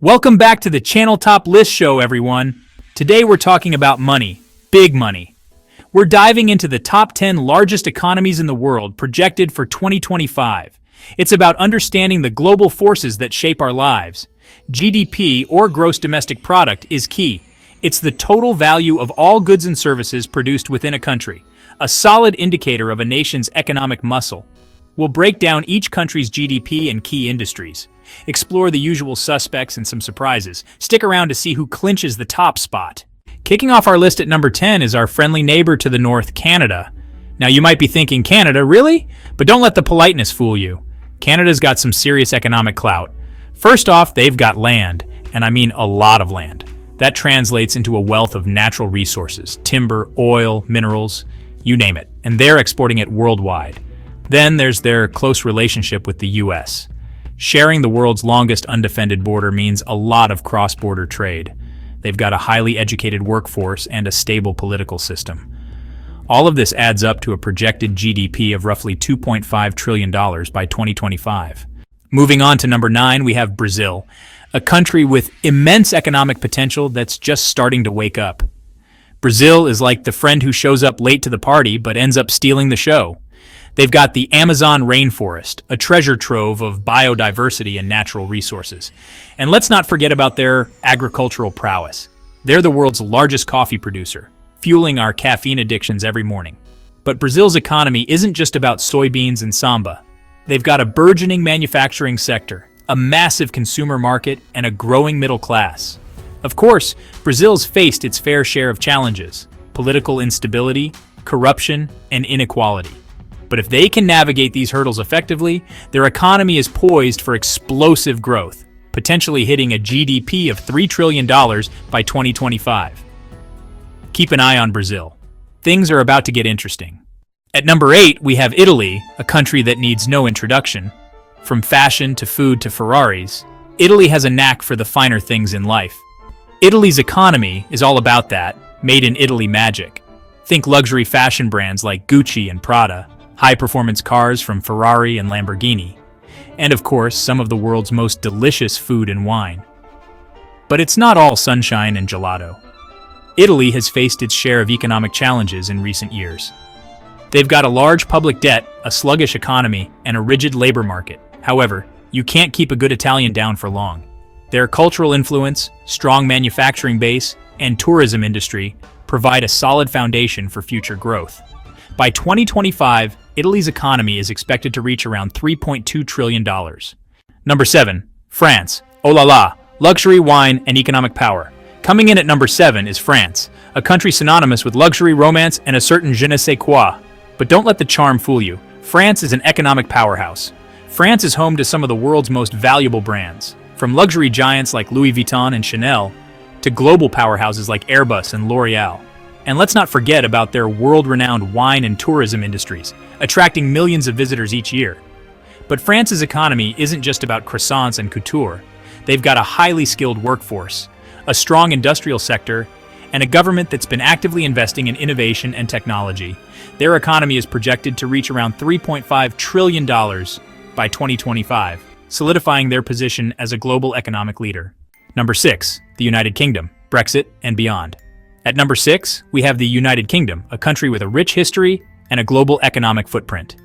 Welcome back to the Channel Top List Show, everyone. Today we're talking about money, big money. We're diving into the top 10 largest economies in the world projected for 2025. It's about understanding the global forces that shape our lives. GDP, or gross domestic product, is key. It's the total value of all goods and services produced within a country, a solid indicator of a nation's economic muscle. We'll break down each country's GDP and key industries, explore the usual suspects and some surprises. Stick around to see who clinches the top spot. Kicking off our list at number 10 is our friendly neighbor to the north, Canada. Now you might be thinking, Canada, really? But don't let the politeness fool you. Canada's got some serious economic clout. First off, they've got land, and I mean a lot of land. That translates into a wealth of natural resources, timber, oil, minerals, you name it, and they're exporting it worldwide. Then there's their close relationship with the US. Sharing the world's longest undefended border means a lot of cross-border trade. They've got a highly educated workforce and a stable political system. All of this adds up to a projected GDP of roughly $2.5 trillion by 2025. Moving on to number 9, we have Brazil, a country with immense economic potential that's just starting to wake up. Brazil is like the friend who shows up late to the party but ends up stealing the show. They've got the Amazon rainforest, a treasure trove of biodiversity and natural resources. And let's not forget about their agricultural prowess. They're the world's largest coffee producer, fueling our caffeine addictions every morning. But Brazil's economy isn't just about soybeans and samba. They've got a burgeoning manufacturing sector, a massive consumer market, and a growing middle class. Of course, Brazil's faced its fair share of challenges: political instability, corruption, and inequality. But if they can navigate these hurdles effectively, their economy is poised for explosive growth, potentially hitting a GDP of $3 trillion by 2025. Keep an eye on Brazil. Things are about to get interesting. At number 8, we have Italy, a country that needs no introduction. From fashion to food to Ferraris, Italy has a knack for the finer things in life. Italy's economy is all about that, made in Italy magic. Think luxury fashion brands like Gucci and Prada, high-performance cars from Ferrari and Lamborghini, and of course, some of the world's most delicious food and wine. But it's not all sunshine and gelato. Italy has faced its share of economic challenges in recent years. They've got a large public debt, a sluggish economy, and a rigid labor market. However, you can't keep a good Italian down for long. Their cultural influence, strong manufacturing base, and tourism industry provide a solid foundation for future growth. By 2025, Italy's economy is expected to reach around $3.2 trillion. Number 7, France. Oh la la, luxury, wine, and economic power. Coming in at number 7 is France, a country synonymous with luxury, romance, and a certain je ne sais quoi. But don't let the charm fool you. France is an economic powerhouse. France is home to some of the world's most valuable brands, from luxury giants like Louis Vuitton and Chanel, to global powerhouses like Airbus and L'Oreal. And let's not forget about their world-renowned wine and tourism industries, attracting millions of visitors each year. But France's economy isn't just about croissants and couture. They've got a highly skilled workforce, a strong industrial sector, and a government that's been actively investing in innovation and technology. Their economy is projected to reach around $3.5 trillion by 2025, solidifying their position as a global economic leader. Number 6, the United Kingdom, Brexit, and beyond. At number 6, we have the United Kingdom, a country with a rich history and a global economic footprint.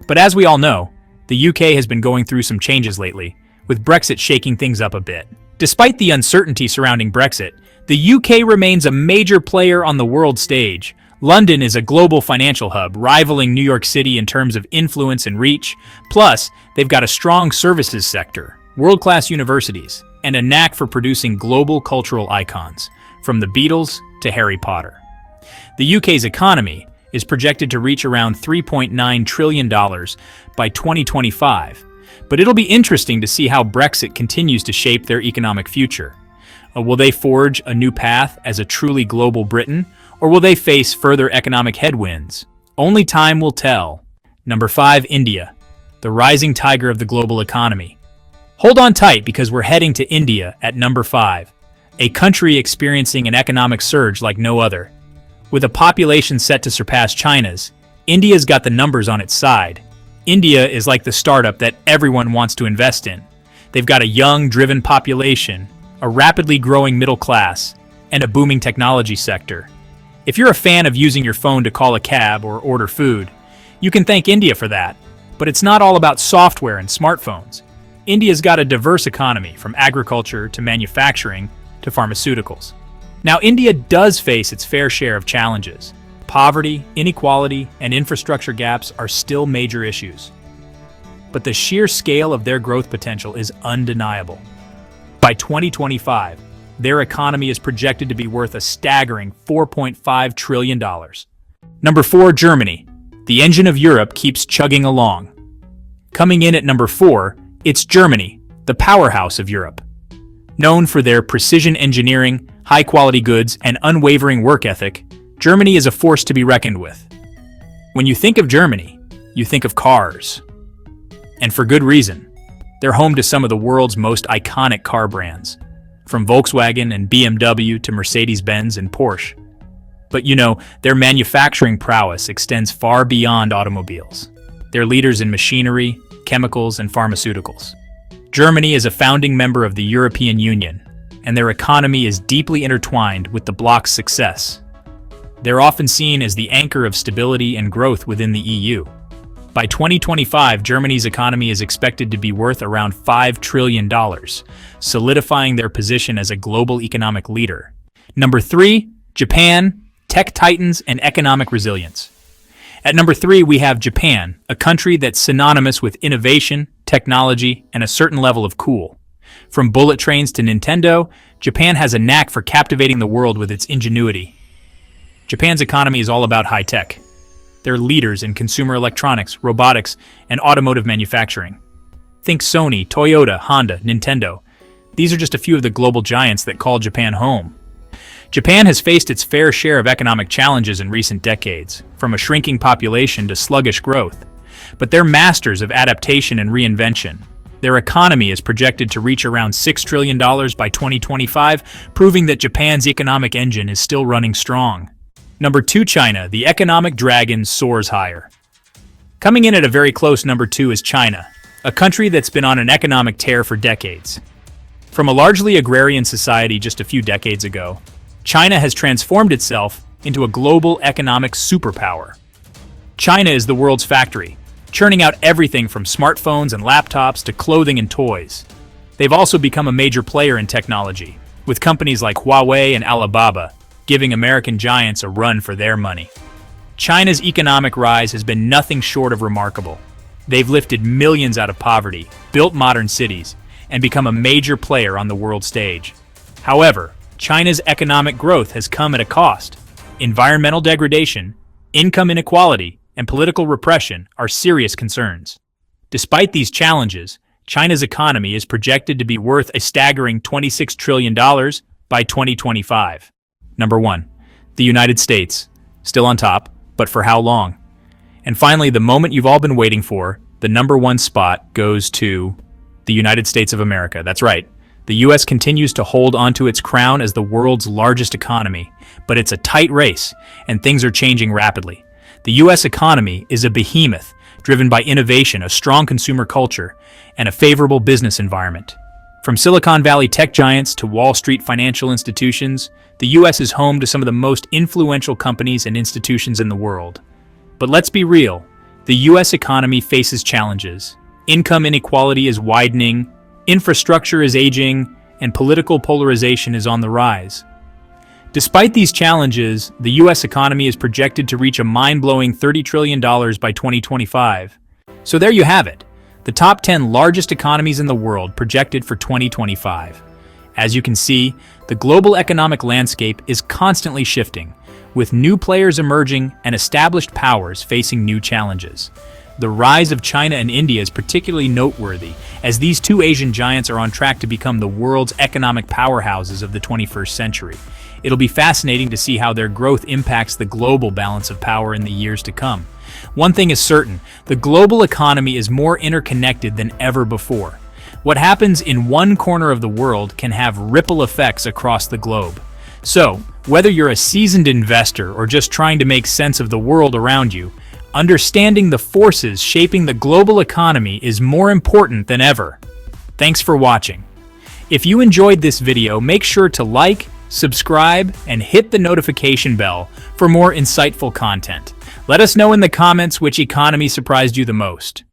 But as we all know, the UK has been going through some changes lately, with Brexit shaking things up a bit. Despite the uncertainty surrounding Brexit, the UK remains a major player on the world stage. London is a global financial hub, rivaling New York City in terms of influence and reach. Plus, they've got a strong services sector, world-class universities, and a knack for producing global cultural icons, from the Beatles to Harry Potter. The UK's economy is projected to reach around $3.9 trillion by 2025, but it'll be interesting to see how Brexit continues to shape their economic future. Will they forge a new path as a truly global Britain, or will they face further economic headwinds? Only time will tell. Number 5, India, the rising tiger of the global economy. Hold on tight because we're heading to India at number 5. A country experiencing an economic surge like no other. With a population set to surpass China's, India's got the numbers on its side. India is like the startup that everyone wants to invest in. They've got a young, driven population, a rapidly growing middle class, and a booming technology sector. If you're a fan of using your phone to call a cab or order food, you can thank India for that. But it's not all about software and smartphones. India's got a diverse economy, from agriculture to manufacturing to pharmaceuticals. Now, India does face its fair share of challenges. Poverty, inequality, and infrastructure gaps are still major issues. But the sheer scale of their growth potential is undeniable. By 2025, their economy is projected to be worth a staggering $4.5 trillion. Number 4, Germany. The engine of Europe keeps chugging along. Coming in at number 4, it's Germany, the powerhouse of Europe. Known for their precision engineering, high-quality goods, and unwavering work ethic, Germany is a force to be reckoned with. When you think of Germany, you think of cars. And for good reason. They're home to some of the world's most iconic car brands, from Volkswagen and BMW to Mercedes-Benz and Porsche. But their manufacturing prowess extends far beyond automobiles. They're leaders in machinery, chemicals, and pharmaceuticals. Germany is a founding member of the European Union, and their economy is deeply intertwined with the bloc's success. They're often seen as the anchor of stability and growth within the EU. By 2025, Germany's economy is expected to be worth around $5 trillion, solidifying their position as a global economic leader. Number 3, Japan, tech titans and economic resilience. At number 3, we have Japan, a country that's synonymous with innovation, technology, and a certain level of cool. From bullet trains to Nintendo, Japan has a knack for captivating the world with its ingenuity. Japan's economy is all about high tech. They're leaders in consumer electronics, robotics, and automotive manufacturing. Think Sony, Toyota, Honda, Nintendo. These are just a few of the global giants that call Japan home. Japan has faced its fair share of economic challenges in recent decades, from a shrinking population to sluggish growth. But they're masters of adaptation and reinvention. Their economy is projected to reach around $6 trillion by 2025, proving that Japan's economic engine is still running strong. Number 2, China. The economic dragon soars higher. Coming in at a very close number 2 is China, a country that's been on an economic tear for decades. From a largely agrarian society just a few decades ago, China has transformed itself into a global economic superpower. China is the world's factory, churning out everything from smartphones and laptops to clothing and toys. They've also become a major player in technology, with companies like Huawei and Alibaba giving American giants a run for their money. China's economic rise has been nothing short of remarkable. They've lifted millions out of poverty, built modern cities, and become a major player on the world stage. However, China's economic growth has come at a cost. Environmental degradation, income inequality, and political repression are serious concerns. Despite these challenges, China's economy is projected to be worth a staggering $26 trillion by 2025. Number 1, the United States. Still on top, but for how long? And finally, the moment you've all been waiting for, the number 1 spot goes to the United States of America. That's right. The U.S. continues to hold onto its crown as the world's largest economy, but it's a tight race, and things are changing rapidly. The U.S. economy is a behemoth, driven by innovation, a strong consumer culture, and a favorable business environment. From Silicon Valley tech giants to Wall Street financial institutions, the U.S. is home to some of the most influential companies and institutions in the world. But let's be real, the U.S. economy faces challenges. Income inequality is widening, infrastructure is aging, and political polarization is on the rise. Despite these challenges, the U.S. economy is projected to reach a mind-blowing $30 trillion by 2025. So there you have it, the top 10 largest economies in the world projected for 2025. As you can see, the global economic landscape is constantly shifting, with new players emerging and established powers facing new challenges. The rise of China and India is particularly noteworthy, as these two Asian giants are on track to become the world's economic powerhouses of the 21st century. It'll be fascinating to see how their growth impacts the global balance of power in the years to come. One thing is certain, the global economy is more interconnected than ever before. What happens in one corner of the world can have ripple effects across the globe. So, whether you're a seasoned investor or just trying to make sense of the world around you, understanding the forces shaping the global economy is more important than ever. Thanks for watching. If you enjoyed this video, make sure to like, subscribe, and hit the notification bell for more insightful content. Let us know in the comments which economy surprised you the most.